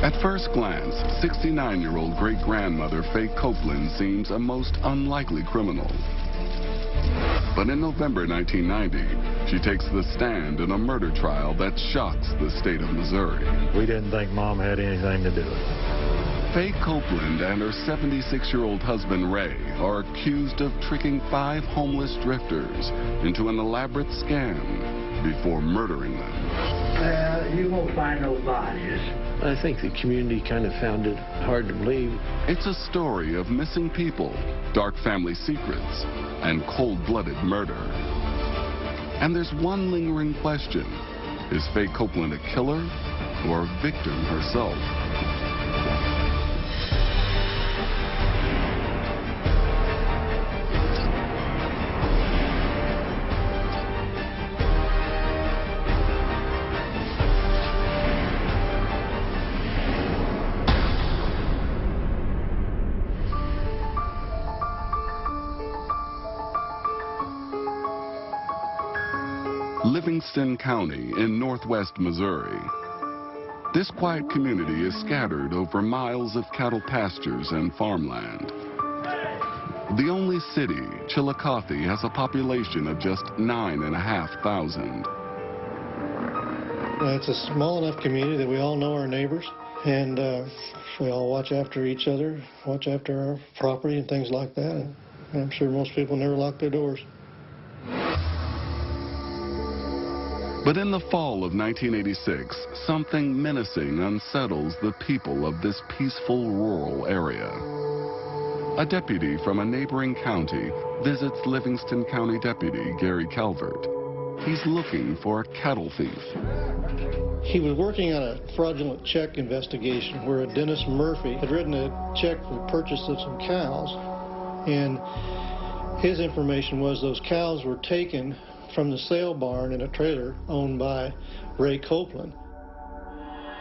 At first glance, 69-year-old great-grandmother Faye Copeland seems a most unlikely criminal. But in November 1990, she takes the stand in a murder trial that shocks the state of Missouri. We didn't think Mom had anything to do with it. Faye Copeland and her 76-year-old husband Ray are accused of tricking 5 homeless drifters into an elaborate scam before murdering them. You won't find no bodies. I think the community kind of found it hard to believe. It's a story of missing people, dark family secrets, and cold-blooded murder. And there's one lingering question. Is Faye Copeland a killer or a victim herself? Livingston County in northwest Missouri. This quiet community is scattered over miles of cattle pastures and farmland. The only city, Chillicothe, has a population of just 9,500. It's a small enough community that we all know our neighbors, and we all watch after each other, watch after our property and things like that. And I'm sure most people never lock their doors. But in the fall of 1986, something menacing unsettles the people of this peaceful rural area. A deputy from a neighboring county visits Livingston County Deputy Gary Calvert. He's looking for a cattle thief. He was working on a fraudulent check investigation where a Dennis Murphy had written a check for the purchase of some cows, and his information was those cows were taken from the sale barn in a trailer owned by Ray Copeland.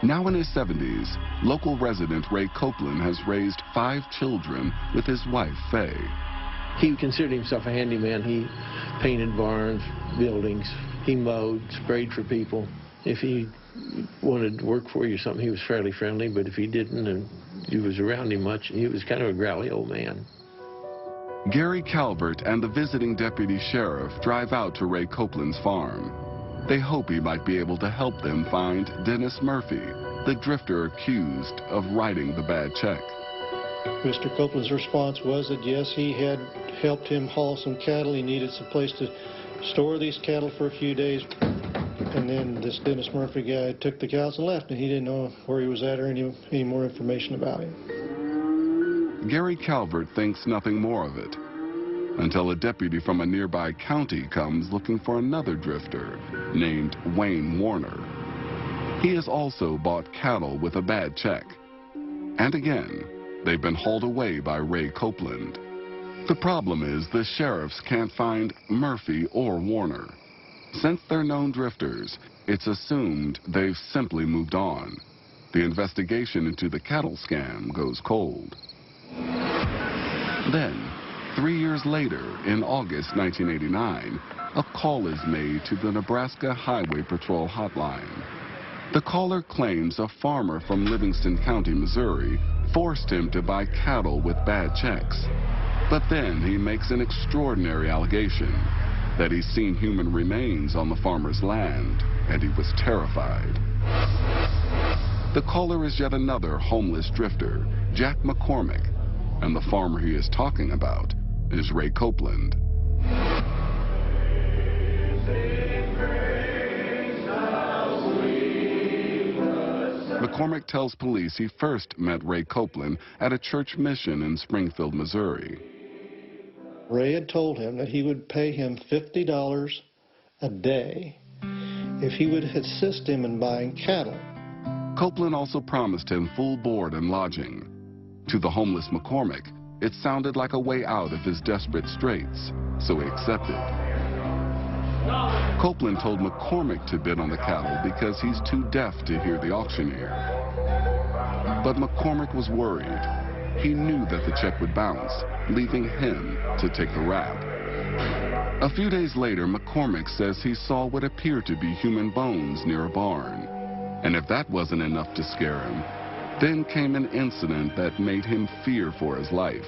Now in his 70s, local resident Ray Copeland has raised 5 children with his wife, Faye. He considered himself a handyman. He painted barns, buildings. He mowed, sprayed for people. If he wanted to work for you or something, he was fairly friendly, but if he didn't and you was around him much, he was kind of a growly old man. Gary Calvert and the visiting deputy sheriff drive out to Ray Copeland's farm. They hope he might be able to help them find Dennis Murphy, the drifter accused of writing the bad check. Mr. Copeland's response was that yes, he had helped him haul some cattle. He needed some place to store these cattle for a few days. And then this Dennis Murphy guy took the cows and left, and he didn't know where he was at or any more information about him. Gary Calvert thinks nothing more of it, until a deputy from a nearby county comes looking for another drifter named Wayne Warner. He has also bought cattle with a bad check. And again, they've been hauled away by Ray Copeland. The problem is the sheriffs can't find Murphy or Warner. Since they're known drifters, it's assumed they've simply moved on. The investigation into the cattle scam goes cold. Then, 3 years later, in August 1989, a call is made to the Nebraska Highway Patrol hotline. The caller claims a farmer from Livingston County, Missouri, forced him to buy cattle with bad checks. But then he makes an extraordinary allegation that he's seen human remains on the farmer's land, and he was terrified. The caller is yet another homeless drifter, Jack McCormick, and the farmer he is talking about is Ray Copeland. McCormick tells police he first met Ray Copeland at a church mission in Springfield, Missouri. Ray had told him that he would pay him $50 a day if he would assist him in buying cattle. Copeland also promised him full board and lodging. To the homeless McCormick, it sounded like a way out of his desperate straits, so he accepted. Copeland told McCormick to bid on the cattle because he's too deaf to hear the auctioneer. But McCormick was worried. He knew that the check would bounce, leaving him to take the rap. A few days later, McCormick says he saw what appeared to be human bones near a barn. And if that wasn't enough to scare him, Then came an incident that made him fear for his life.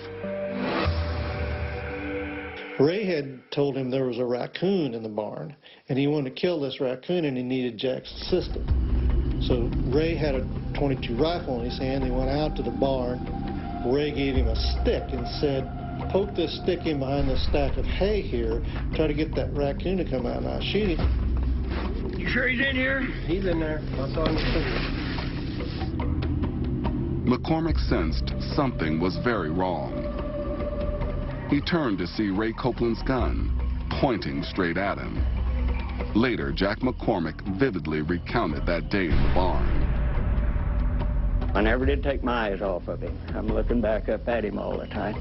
Ray had told him there was a raccoon in the barn, and he wanted to kill this raccoon, and he needed Jack's assistance. So Ray had a .22 rifle in his hand. He went out to the barn. Ray gave him a stick and said, poke this stick in behind this stack of hay here, try to get that raccoon to come out, and I'll shoot him. You sure he's in here? He's in there. I saw him figure. McCormick sensed something was very wrong. He turned to see Ray Copeland's gun, pointing straight at him. Later, Jack McCormick vividly recounted that day in the barn. I never did take my eyes off of him. I'm looking back up at him all the time.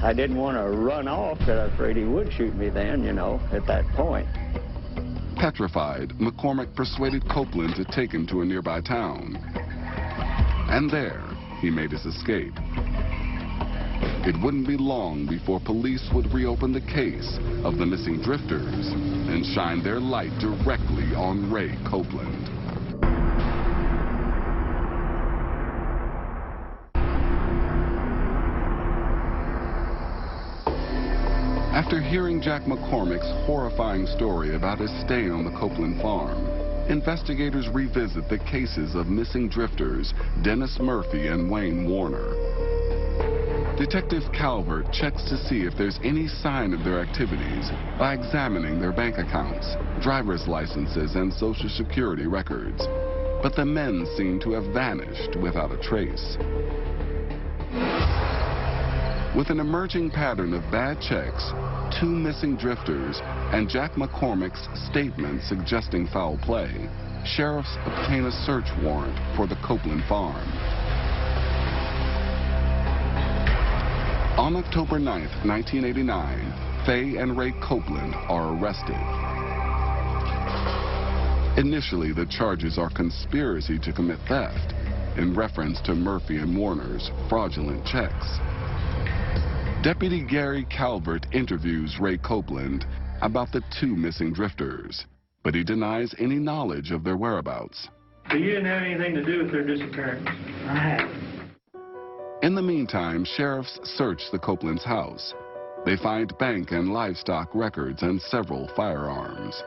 I didn't want to run off because I was afraid he would shoot me then, you know, at that point. Petrified, McCormick persuaded Copeland to take him to a nearby town. And there, he made his escape. It wouldn't be long before police would reopen the case of the missing drifters and shine their light directly on Ray Copeland. After hearing Jack McCormick's horrifying story about his stay on the Copeland farm, investigators revisit the cases of missing drifters Dennis Murphy and Wayne Warner. Detective Calvert checks to see if there's any sign of their activities by examining their bank accounts, driver's licenses, and Social Security records. But the men seem to have vanished without a trace. With an emerging pattern of bad checks, 2 missing drifters, and Jack McCormick's statement suggesting foul play, sheriffs obtain a search warrant for the Copeland farm. On October 9th, 1989, Fay and Ray Copeland are arrested. Initially, the charges are conspiracy to commit theft, in reference to Murphy and Warner's fraudulent checks. Deputy Gary Calvert interviews Ray Copeland about the 2 missing drifters, but he denies any knowledge of their whereabouts. So you didn't have anything to do with their disappearance? I haven't. In the meantime, sheriffs search the Copeland's house. They find bank and livestock records and several firearms.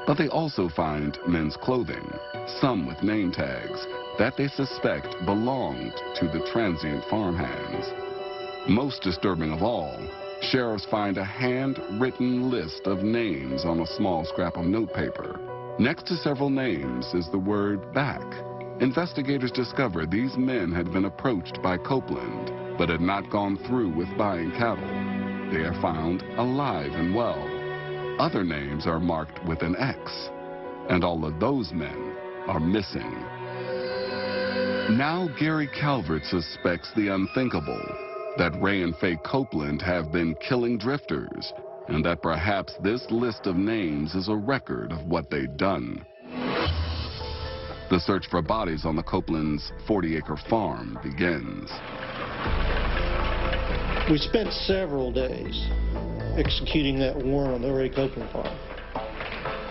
But they also find men's clothing, some with name tags, that they suspect belonged to the transient farmhands. Most disturbing of all, sheriffs find a handwritten list of names on a small scrap of notepaper. Next to several names is the word back. Investigators discover these men had been approached by Copeland, but had not gone through with buying cattle. They are found alive and well. Other names are marked with an X, and all of those men are missing. Now Gary Calvert suspects the unthinkable, that Ray and Fay Copeland have been killing drifters, and that perhaps this list of names is a record of what they'd done. The search for bodies on the Copeland's 40-acre farm begins. We spent several days executing that warrant on the Ray Copeland farm.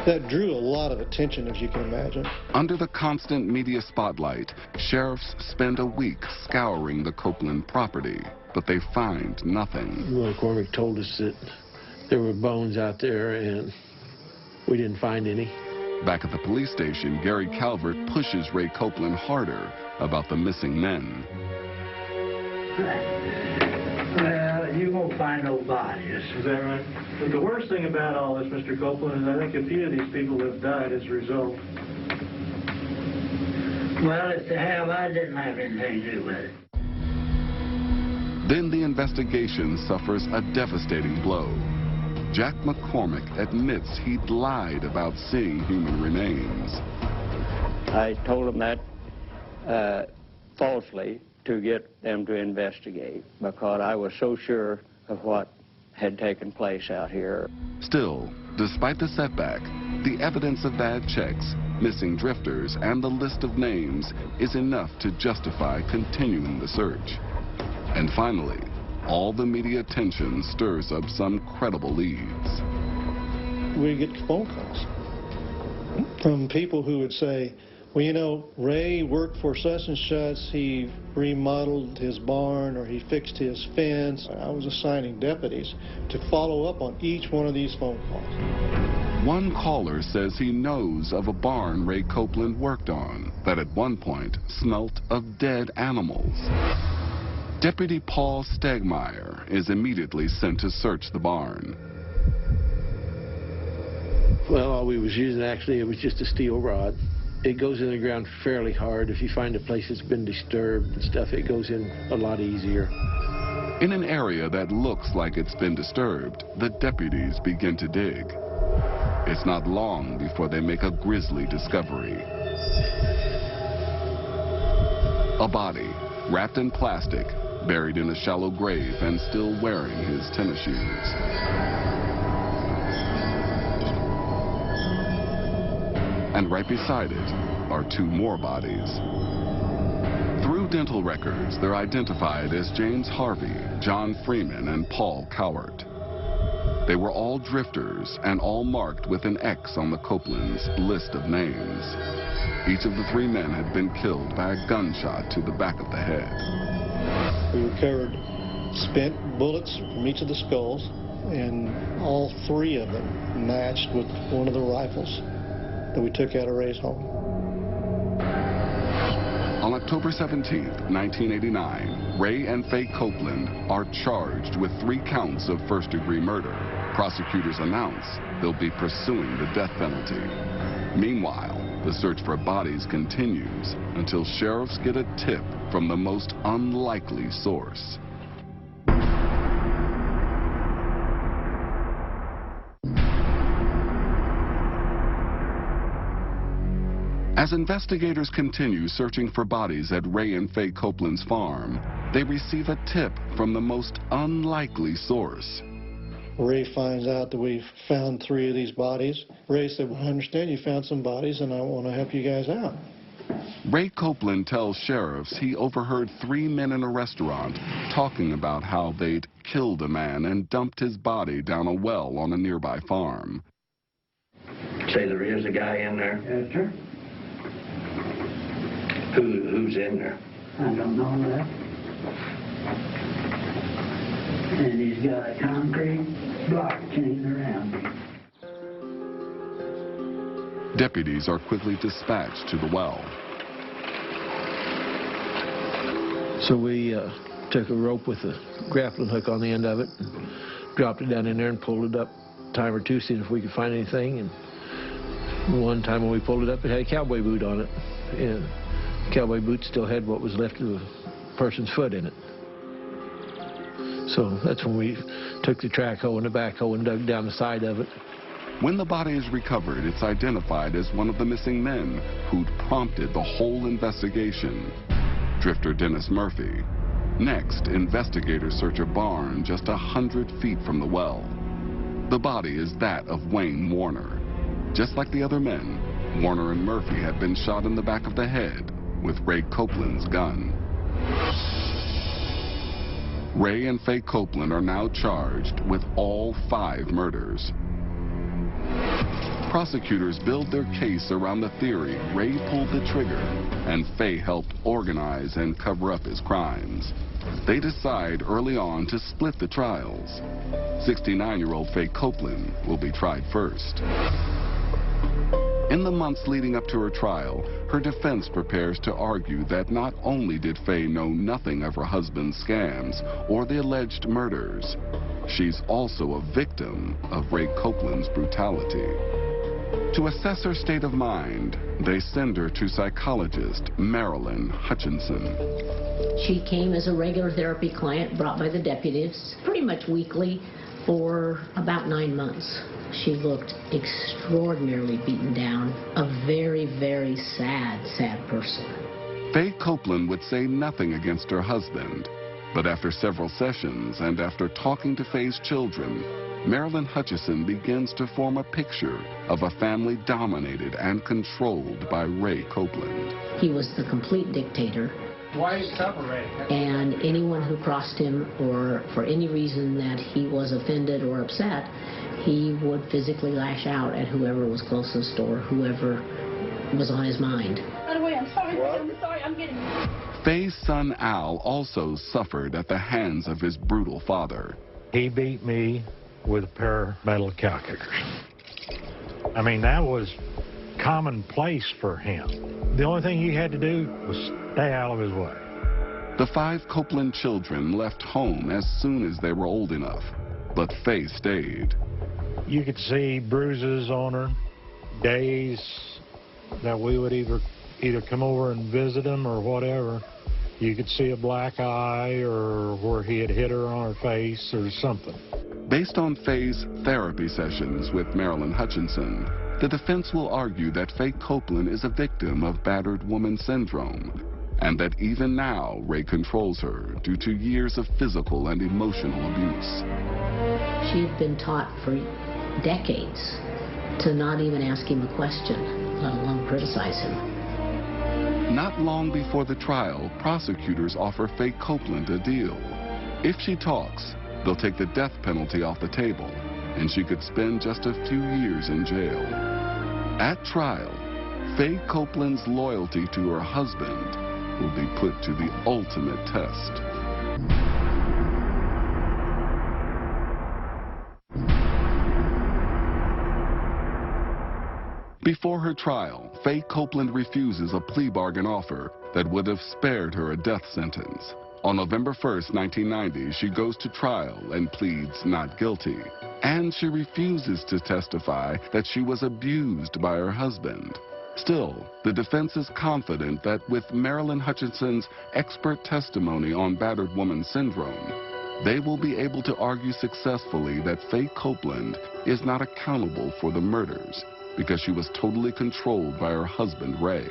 That drew a lot of attention, as you can imagine. Under the constant media spotlight, sheriffs spend a week scouring the Copeland property, but they find nothing. McCormick told us that there were bones out there, and we didn't find any. Back at the police station, Gary Calvert pushes Ray Copeland harder about the missing men. Well, you won't find no bodies. Is that right? But the worst thing about all this, Mr. Copeland, is I think a few of these people have died as a result. Well, if they have, I didn't have anything to do with it. Then the investigation suffers a devastating blow. Jack McCormick admits he'd lied about seeing human remains. I told them that falsely to get them to investigate because I was so sure of what had taken place out here. Still, despite the setback, the evidence of bad checks, missing drifters, and the list of names is enough to justify continuing the search. And finally, all the media attention stirs up some credible leads. We get phone calls from people who would say, Well, you know, Ray worked for Suss and Schutz. He remodeled his barn or he fixed his fence. I was assigning deputies to follow up on each one of these phone calls. One caller says he knows of a barn Ray Copeland worked on that at one point smelt of dead animals. Deputy Paul Stegmeyer is immediately sent to search the barn. Well, all we was using actually, it was just a steel rod. It goes in the ground fairly hard. If you find a place that's been disturbed and stuff, it goes in a lot easier. In an area that looks like it's been disturbed, the deputies begin to dig. It's not long before they make a grisly discovery. A body, wrapped in plastic, buried in a shallow grave and still wearing his tennis shoes. And right beside it are two more bodies. Through dental records, they're identified as James Harvey, John Freeman, and Paul Cowart. They were all drifters and all marked with an X on the Copeland's list of names. Each of the three men had been killed by a gunshot to the back of the head. We recovered spent bullets from each of the skulls, and all three of them matched with one of the rifles that we took out of Ray's home. On October 17th, 1989, Ray and Faye Copeland are charged with 3 counts of first-degree murder. Prosecutors announce they'll be pursuing the death penalty. Meanwhile, the search for bodies continues until sheriffs get a tip from the most unlikely source. As investigators continue searching for bodies at Ray and Faye Copeland's farm, they receive a tip from the most unlikely source. Ray finds out that we found 3 of these bodies. Ray said, well, I understand you found some bodies and I want to help you guys out. Ray Copeland tells sheriffs he overheard 3 men in a restaurant talking about how they'd killed a man and dumped his body down a well on a nearby farm. Say there is a guy in there? Yes, sir. Who's in there? I don't know that. And he's got a concrete block chain around him. Deputies are quickly dispatched to the well. So we took a rope with a grappling hook on the end of it, and dropped it down in there and pulled it up a time or two, seeing if we could find anything. And one time when we pulled it up, it had a cowboy boot on it. And the cowboy boot still had what was left of a person's foot in it. So that's when we took the track hoe and the backhoe and dug down the side of it. When the body is recovered, it's identified as one of the missing men who'd prompted the whole investigation, drifter Dennis Murphy. Next, investigators search a barn just 100 feet from the well. The body is that of Wayne Warner. Just like the other men, Warner and Murphy had been shot in the back of the head with Ray Copeland's gun. Ray and Faye Copeland are now charged with all 5 murders. Prosecutors build their case around the theory Ray pulled the trigger and Faye helped organize and cover up his crimes. They decide early on to split the trials. 69-year-old Faye Copeland will be tried first. In the months leading up to her trial, her defense prepares to argue that not only did Faye know nothing of her husband's scams or the alleged murders, she's also a victim of Ray Copeland's brutality. To assess her state of mind, they send her to psychologist Marilyn Hutchinson. She came as a regular therapy client brought by the deputies, pretty much weekly, for about 9 months. She looked extraordinarily beaten down, a very, very sad, sad person. Faye Copeland would say nothing against her husband, but after several sessions and after talking to Faye's children, Marilyn Hutchinson begins to form a picture of a family dominated and controlled by Ray Copeland. He was the complete dictator. Why separate? And anyone who crossed him or for any reason that he was offended or upset, he would physically lash out at whoever was closest or whoever was on his mind. By the way, I'm sorry, I'm getting... Faye's son Al also suffered at the hands of his brutal father. He beat me with a pair of metal cow kickers. I mean, that was commonplace for him. The only thing he had to do was stay out of his way. The 5 Copeland children left home as soon as they were old enough, but Faye stayed. You could see bruises on her, days that we would either come over and visit him or whatever. You could see a black eye or where he had hit her on her face or something. Based on Faye's therapy sessions with Marilyn Hutchinson, the defense will argue that Faye Copeland is a victim of battered woman syndrome, and that even now Ray controls her due to years of physical and emotional abuse. She had been taught for decades to not even ask him a question, let alone criticize him. Not long before the trial, prosecutors offer Faye Copeland a deal. If she talks, they'll take the death penalty off the table, and she could spend just a few years in jail. At trial, Faye Copeland's loyalty to her husband will be put to the ultimate test. Before her trial, Faye Copeland refuses a plea bargain offer that would have spared her a death sentence. On November 1st, 1990, she goes to trial and pleads not guilty. And she refuses to testify that she was abused by her husband. Still, the defense is confident that with Marilyn Hutchinson's expert testimony on battered woman syndrome, they will be able to argue successfully that Faye Copeland is not accountable for the murders because she was totally controlled by her husband, Ray.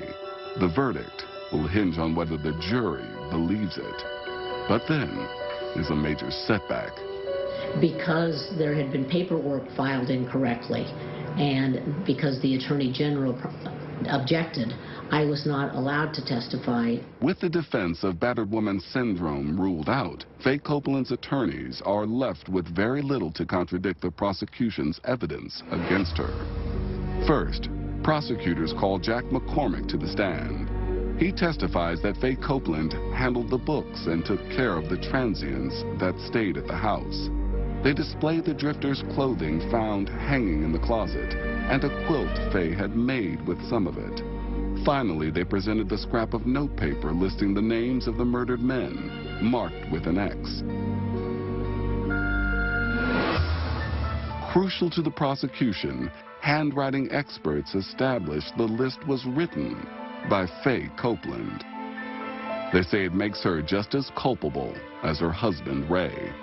The verdict will hinge on whether the jury believes it. But then is a major setback. Because there had been paperwork filed incorrectly, and because the Attorney General objected, I was not allowed to testify. With the defense of battered woman syndrome ruled out, Faye Copeland's attorneys are left with very little to contradict the prosecution's evidence against her. First, prosecutors call Jack McCormick to the stand. He testifies that Faye Copeland handled the books and took care of the transients that stayed at the house. They display the drifters' clothing found hanging in the closet and a quilt Faye had made with some of it. Finally, they presented the scrap of notepaper listing the names of the murdered men, marked with an X. Crucial to the prosecution, handwriting experts established the list was written by Faye Copeland. They say it makes her just as culpable as her husband, Ray.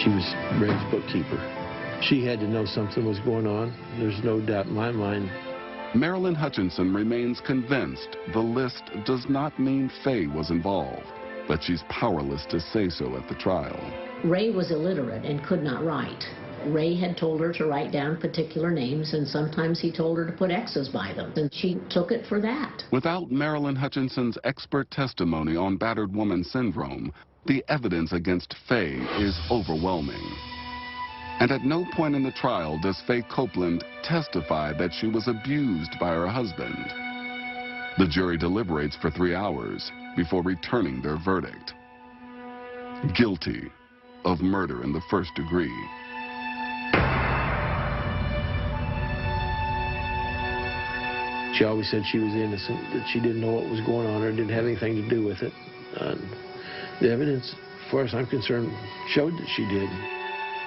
She was Ray's bookkeeper. She had to know something was going on. There's no doubt in my mind. Marilyn Hutchinson remains convinced the list does not mean Faye was involved, but she's powerless to say so at the trial. Ray was illiterate and could not write. Ray had told her to write down particular names, and sometimes he told her to put X's by them, and she took it for that. Without Marilyn Hutchinson's expert testimony on battered woman syndrome, the evidence against Faye is overwhelming. And at no point in the trial does Faye Copeland testify that she was abused by her husband. The jury deliberates for 3 hours before returning their verdict. Guilty of murder in the first degree. She always said she was innocent, that she didn't know what was going on or didn't have anything to do with it. The evidence, as far as I'm concerned, showed that she did.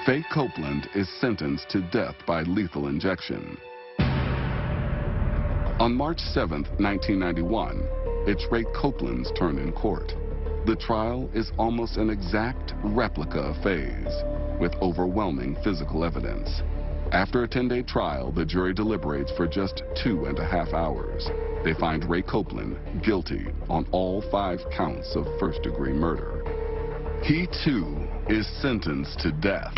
Faye Copeland is sentenced to death by lethal injection. On March 7th, 1991, it's Ray Copeland's turn in court. The trial is almost an exact replica of Faye's, with overwhelming physical evidence. After a 10-day trial, the jury deliberates for just 2.5 hours. They find Ray Copeland guilty on all 5 counts of first-degree murder. He, too, is sentenced to death.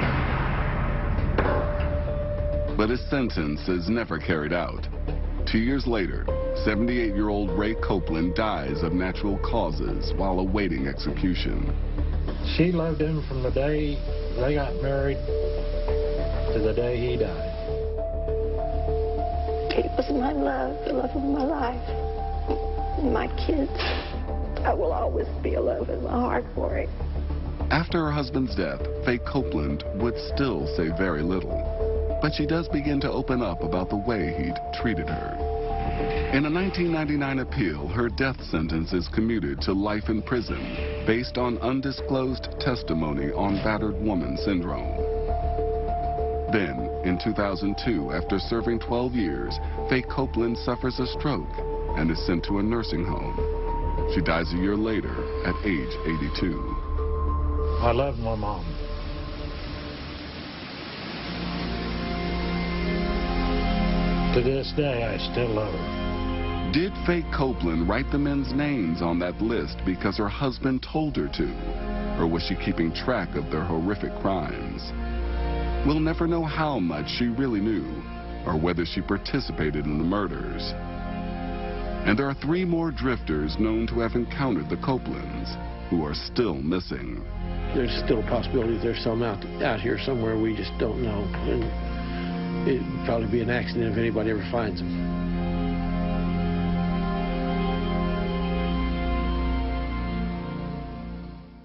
But his sentence is never carried out. 2 years later, 78-year-old Ray Copeland dies of natural causes while awaiting execution. She loved him from the day they got married to the day he died. He was my love, the love of my life. And my kids. I will always be a love in my heart for him. After her husband's death, Faye Copeland would still say very little, but she does begin to open up about the way he'd treated her. In a 1999 appeal, her death sentence is commuted to life in prison based on undisclosed testimony on battered woman syndrome. Then, in 2002, after serving 12 years, Faye Copeland suffers a stroke and is sent to a nursing home. She dies a year later at age 82. I love my mom. To this day, I still love her. Did Faye Copeland write the men's names on that list because her husband told her to? Or was she keeping track of their horrific crimes? We'll never know how much she really knew, or whether she participated in the murders. And there are 3 more drifters known to have encountered the Copelands, who are still missing. There's still a possibility there's some out here somewhere we just don't know. And it'd probably be an accident if anybody ever finds them.